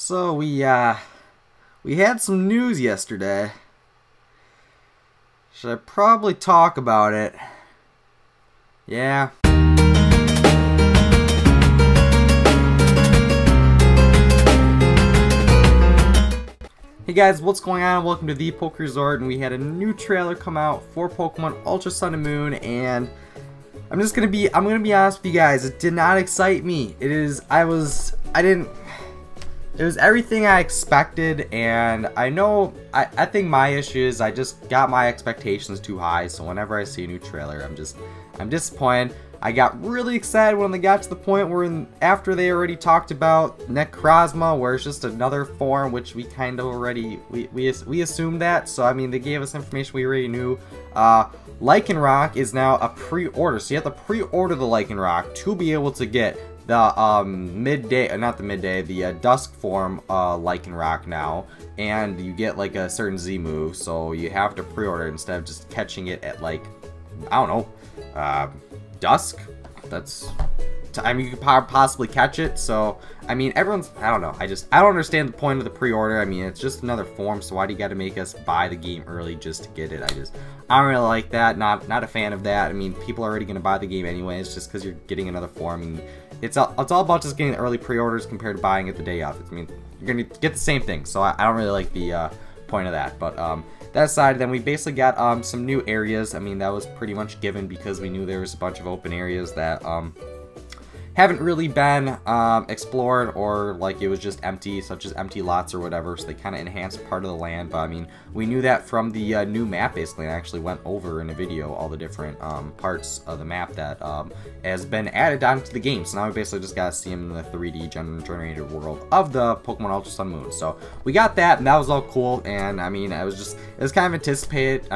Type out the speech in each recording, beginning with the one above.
So we had some news yesterday. Should I probably talk about it? Yeah. Hey guys, what's going on? Welcome to the Poke Resort, and we had a new trailer come out for Pokemon Ultra Sun and Moon, and I'm gonna be honest with you guys, it did not excite me. It was everything I expected, and I think my issue is I just got my expectations too high, so whenever I see a new trailer, I'm disappointed. I got really excited when they got to the point where after they already talked about Necrozma, where it's just another form, which we kind of already, we assumed that, so I mean, they gave us information we already knew. Lycanroc is now a pre-order, so you have to pre-order the Lycanroc to be able to get the dusk form Lycanroc now, and you get like a certain Z move, so you have to pre-order instead of just catching it at, like, I don't know, dusk. That's time you could possibly catch it. So I mean, I don't know, I don't understand the point of the pre-order. I mean, it's just another form, so why do you got to make us buy the game early just to get it? I don't really like that. Not a fan of that. I mean, people are already going to buy the game anyway. It's just because you're getting another form. I mean, it's all about just getting early pre-orders compared to buying it the day of. I mean, you're going to get the same thing, so I don't really like the point of that. But that aside, then we basically got some new areas. I mean, that was pretty much given because we knew there was a bunch of open areas that haven't really been explored, or like it was just empty, such as empty lots or whatever, so they kind of enhanced part of the land. But I mean, we knew that from the new map. Basically, I actually went over in a video all the different parts of the map that has been added onto the game, so now we basically just gotta see them in the 3D generated world of the Pokemon Ultra Sun Moon. So we got that, and that was all cool, and I mean, it was kind of anticipated.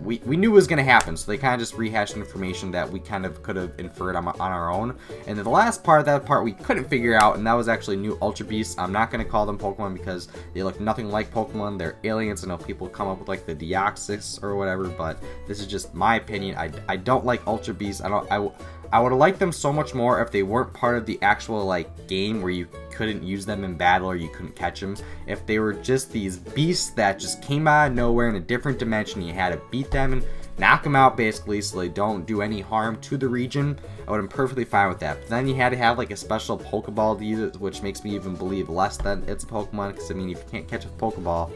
We knew it was gonna happen, so they kind of just rehashed information that we kind of could have inferred on our own. And then the last part, that part we couldn't figure out, and that was actually new Ultra Beasts. I'm not going to call them Pokemon because they look nothing like Pokemon. They're aliens. I know people come up with like the Deoxys or whatever, but this is just my opinion. I don't like Ultra Beasts. I would have liked them so much more if they weren't part of the actual like game where you couldn't use them in battle or you couldn't catch them. If they were just these beasts that just came out of nowhere in a different dimension, you had to beat them and knock them out basically so they don't do any harm to the region, I would have been perfectly fine with that. But then you had to have like a special Pokeball to use it, which makes me even believe less that it's a Pokemon, because I mean, if you can't catch a Pokeball,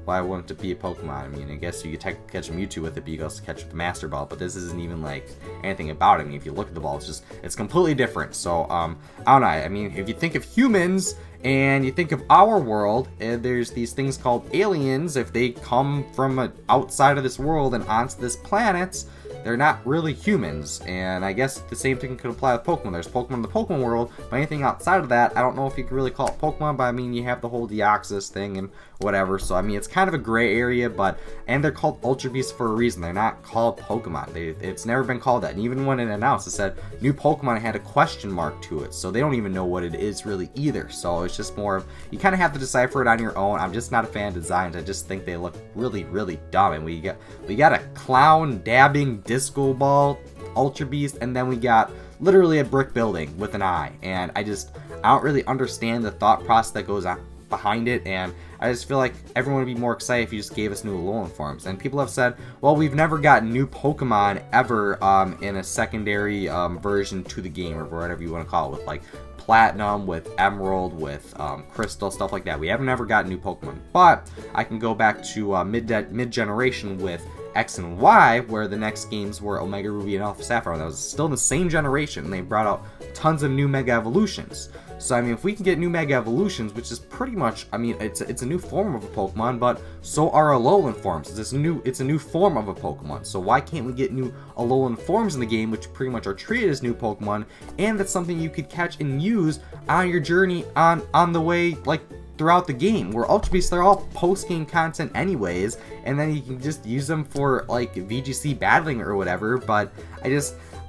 why wouldn't it be a Pokemon? I mean, I guess you could technically catch a Mewtwo with it, but you can also catch it with the Master Ball, but this isn't even like anything about it. I mean, if you look at the ball, it's completely different. So I don't know, I mean, if you think of humans and you think of our world, there's these things called aliens. If they come from outside of this world and onto this planet, they're not really humans, and I guess the same thing could apply to Pokemon. There's Pokemon in the Pokemon world, but anything outside of that, I don't know if you could really call it Pokemon, but I mean, you have the whole Deoxys thing and whatever, so I mean, it's kind of a gray area, and they're called Ultra Beasts for a reason. They're not called Pokemon. It's never been called that, and even when it announced, it said new Pokemon, it had a question mark to it, so they don't even know what it is really either, so it's just more of, you kind of have to decipher it on your own. I'm just not a fan of designs. I just think they look really, really dumb, and we got a clown dabbing disco ball Ultra Beast, and then we got literally a brick building with an eye, and I don't really understand the thought process that goes on behind it, and I just feel like everyone would be more excited if you just gave us new Alolan forms. And people have said, well, we've never gotten new Pokemon ever in a secondary version to the game, or whatever you want to call it, with like Platinum, with Emerald, with Crystal, stuff like that. We haven't ever gotten new Pokemon, but I can go back to mid-generation with X and Y, where the next games were Omega Ruby and Alpha Sapphire. That was still in the same generation, and they brought out tons of new Mega Evolutions. So I mean, if we can get new Mega Evolutions, which is pretty much, I mean, it's a new form of a Pokemon, but so are Alolan forms. It's a new form of a Pokemon. So why can't we get new Alolan forms in the game, which pretty much are treated as new Pokemon, and that's something you could catch and use on your journey on the way, like, throughout the game, where Ultra Beasts, they're all post-game content anyways, and then you can just use them for like VGC battling or whatever. But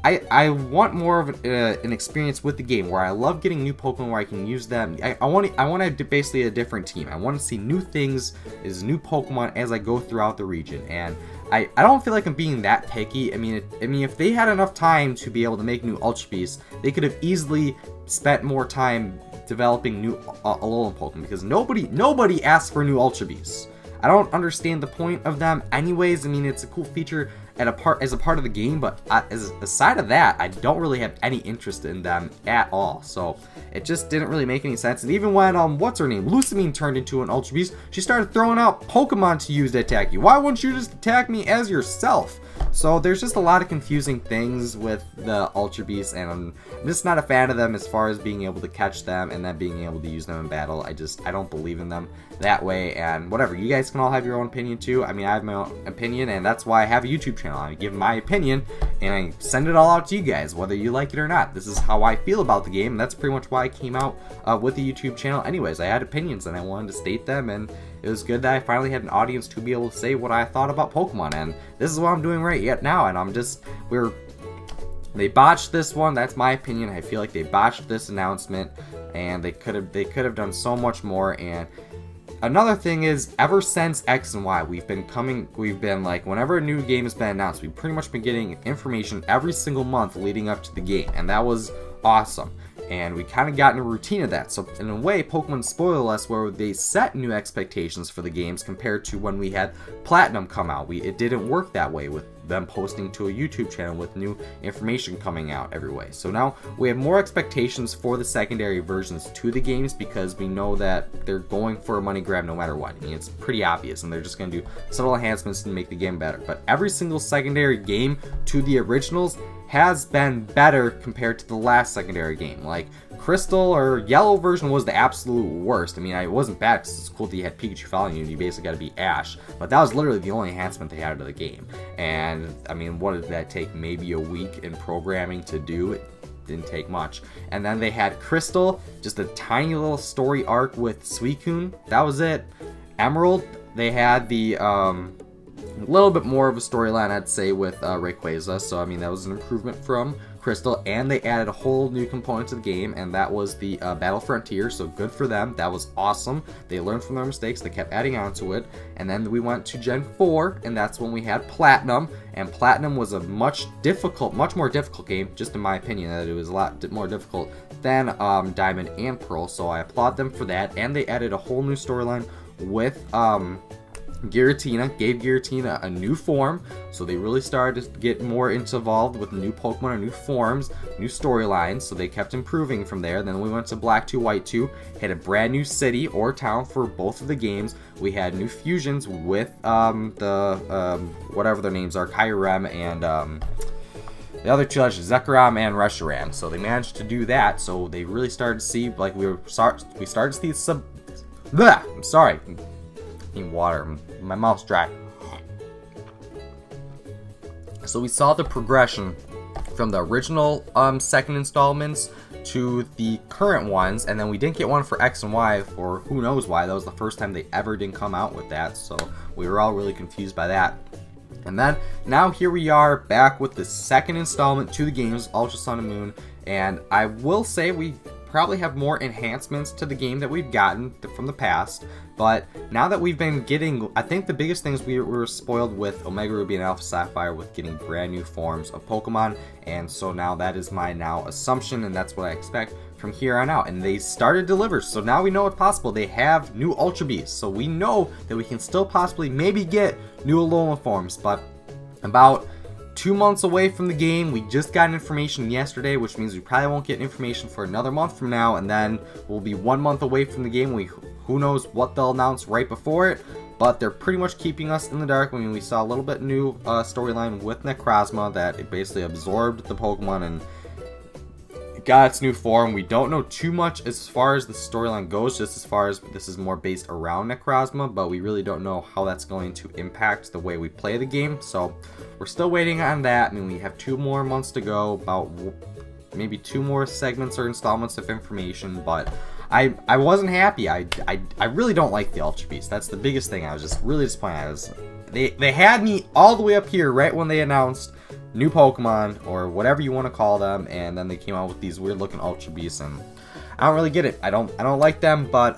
I want more of an experience with the game where I love getting new Pokemon where I can use them. I want basically a different team. I want to see new things, new Pokemon as I go throughout the region, and I don't feel like I'm being that picky. I mean, if they had enough time to be able to make new Ultra Beasts, they could have easily spent more time developing new Alolan Pokemon, because nobody asks for new Ultra Beasts. I don't understand the point of them anyways. I mean, it's a cool feature as a part of the game, but aside of that, I don't really have any interest in them at all. So it just didn't really make any sense. And even when what's her name, Lucamine, turned into an Ultra Beast, she started throwing out Pokemon to use to attack you. Why wouldn't you just attack me as yourself? So there's just a lot of confusing things with the Ultra Beasts, and I'm just not a fan of them as far as being able to catch them and then being able to use them in battle. I don't believe in them that way. And whatever, you guys can all have your own opinion too. I mean, I have my own opinion, and that's why I have a YouTube channel. I give my opinion and I send it all out to you guys, whether you like it or not. This is how I feel about the game, and that's pretty much why I came out with the YouTube channel anyways. I had opinions and I wanted to state them, and it was good that I finally had an audience to be able to say what I thought about Pokemon, and this is what I'm doing right now. And they botched this one. That's my opinion. I feel like they botched this announcement, and they could have done so much more. And another thing is, ever since X and Y, we've been like, whenever a new game has been announced, we've pretty much been getting information every single month leading up to the game, and that was awesome. And we kind of got in a routine of that. So in a way, Pokemon spoiled us, where they set new expectations for the games compared to when we had Platinum come out. It didn't work that way with them posting to a YouTube channel with new information coming out every way. So now we have more expectations for the secondary versions to the games, because we know that they're going for a money grab no matter what. I mean, it's pretty obvious, and they're just going to do subtle enhancements to make the game better. But every single secondary game to the originals has been better compared to the last secondary game. Like, Crystal or Yellow version was the absolute worst. I mean, it wasn't bad because it's cool that you had Pikachu following you and you basically got to be Ash, but that was literally the only enhancement they had to the game. And I mean, what did that take? Maybe a week in programming to do? It didn't take much. And then they had Crystal, just a tiny little story arc with Suicune. That was it. Emerald, they had the a little bit more of a storyline, I'd say, with Rayquaza, so I mean, that was an improvement from Crystal, and they added a whole new component to the game, and that was the Battle Frontier, so good for them. That was awesome. They learned from their mistakes, they kept adding on to it, and then we went to Gen 4, and that's when we had Platinum, and Platinum was a much more difficult game, just in my opinion, that it was a lot more difficult than Diamond and Pearl, so I applaud them for that. And they added a whole new storyline with Giratina, gave Giratina a new form, so they really started to get more involved with new Pokemon and new forms, new storylines, so they kept improving from there. Then we went to Black 2, White 2, had a brand new city or town for both of the games. We had new fusions with whatever their names are, Kyurem and the other two legends, Zekrom and Reshiram, so they managed to do that. So they really started to see, like, we started to see some. I'm sorry. Need water. My mouth's dry. So we saw the progression from the original second installments to the current ones, and then we didn't get one for X and Y for who knows why. That was the first time they ever didn't come out with that, so we were all really confused by that. And then now here we are back with the second installment to the games, Ultra Sun and Moon, and I will say we probably have more enhancements to the game that we've gotten from the past, but now that we've been getting, I think the biggest thing is we were spoiled with Omega Ruby and Alpha Sapphire with getting brand new forms of Pokemon, and so now that is my assumption, and that's what I expect from here on out. And they started to deliver, so now we know it's possible. They have new Ultra Beasts, so we know that we can still possibly maybe get new Alolan forms. But about 2 months away from the game, we just got information yesterday, which means we probably won't get information for another month from now, and then we'll be 1 month away from the game. Who knows what they'll announce right before it, but they're pretty much keeping us in the dark. I mean, we saw a little bit new storyline with Necrozma that it basically absorbed the Pokemon and got its new form. We don't know too much as far as the storyline goes, just as far as this is more based around Necrozma, but we really don't know how that's going to impact the way we play the game, so we're still waiting on that. I mean, we have 2 more months to go, about maybe 2 more segments or installments of information, but I wasn't happy. I really don't like the Ultra Beast. That's the biggest thing. I was just really disappointed. They had me all the way up here right when they announced new Pokemon, or whatever you want to call them, and then they came out with these weird looking Ultra Beasts, and I don't really get it. I don't like them, but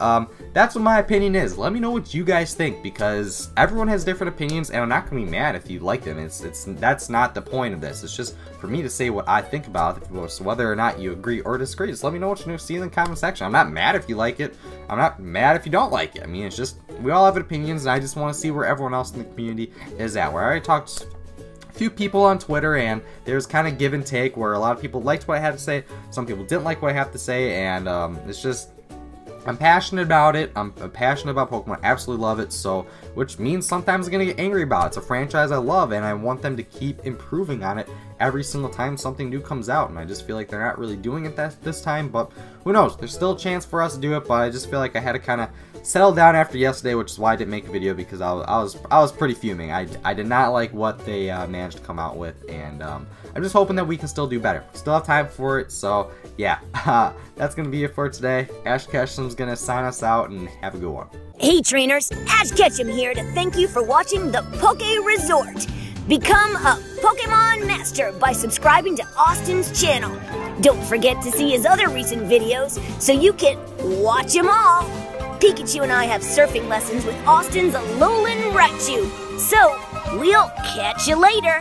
that's what my opinion is. Let me know what you guys think, because everyone has different opinions, and I'm not gonna be mad if you like them. That's not the point of this. It's just for me to say what I think about it. So whether or not you agree or disagree, just let me know what you see in the comment section. I'm not mad if you like it. I'm not mad if you don't like it. I mean, it's just we all have opinions, and I just want to see where everyone else in the community is at. Where I already talked a few people on Twitter, and there's kind of give and take where a lot of people liked what I had to say, some people didn't like what I have to say, and it's just, I'm passionate about it. I'm passionate about Pokemon. I absolutely love it. So, which means sometimes I'm gonna get angry about it. It's a franchise I love, and I want them to keep improving on it every single time something new comes out. And I just feel like they're not really doing it this time. But who knows? There's still a chance for us to do it. But I just feel like I had to kind of settle down after yesterday, which is why I didn't make a video, because I was pretty fuming. I did not like what they managed to come out with, and I'm just hoping that we can still do better. Still have time for it. So yeah, that's gonna be it for today. Ash Ketchum's gonna sign us out, and have a good one. Hey trainers, Ash Ketchum here to thank you for watching the Poke Resort. Become a Pokemon Master by subscribing to Austin's channel. Don't forget to see his other recent videos so you can watch them all. Pikachu and I have surfing lessons with Austin's Alolan Raichu. So, we'll catch you later.